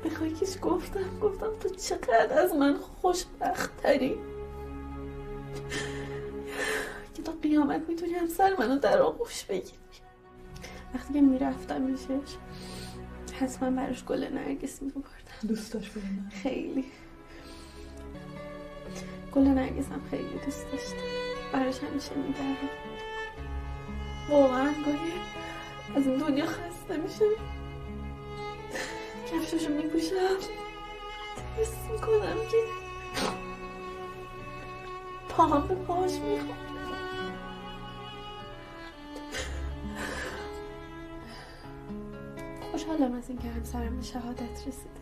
به خاکش گفتم تو چقدر از من خوشبخت تری که تا قیامت میتونی همسر منو در آغوش بگیری. وقتی که میرفتم میشش حتما براش گل نرگس میبردم. دوست داشت گل نرگس؟ خیلی. گل نرگس هم خیلی دوست داشت. براش همیشه میبرم. واقعا گاهی از این دنیا خسته میشه کفششو میپوشم حس میکنم که پاهم به پاهاش میخوام. خوشحالم از اینکه همسرم به شهادت رسیده،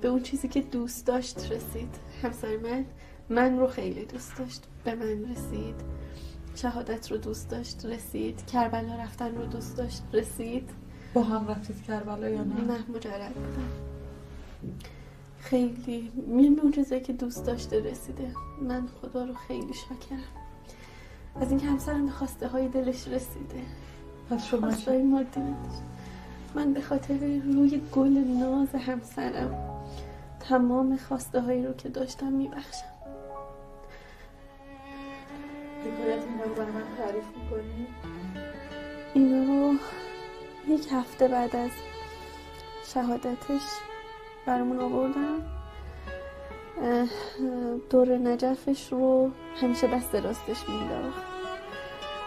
به اون چیزی که دوست داشت رسید. همسر من رو خیلی دوست داشت، به من رسید. شهادت رو دوست داشت رسید. کربلا رفتن رو دوست داشت رسید. با هم رفتید کربلا یا نه؟ نه، مجرد بودم. خیلی به اون چیزی که دوست داشته رسیده. من خدا رو خیلی شاکرم از اینکه همسرم به خواسته های دلش رسیده. پس شما خواسته های مادی نداشت. من به خاطر روی گل ناز همسرم تمام خواسته هایی رو که داشتم میبخشم. حکایت اینا رو برای من تعریف میکنی؟ اینا رو یک هفته بعد از شهادتش برامون آوردن. دور نجفش رو همیشه دست راستش مینداخت.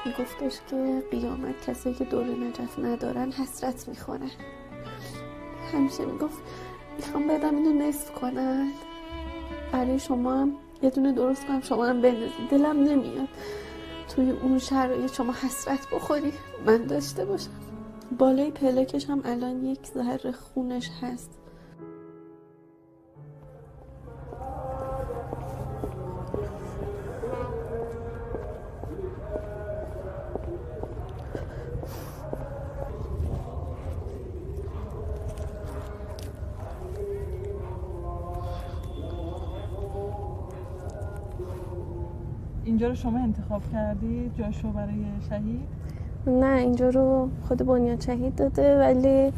میگفتش که قیامت کسایی که دور نجف ندارن حسرت میخورن. همیشه میگفت میخوام بدم اینو نصف کنن برای شما هم یه دونه درست کنم شما هم بندازید. دلم نمیاد توی اون شرایط شما حسرت بخوری من داشته باشم. بالای پلکش هم الان یک ذره خونش هست. اینجا رو شما انتخاب کردی جاشو برای شهید؟ نه، اینجا رو خود بنیاد شهید داده، ولی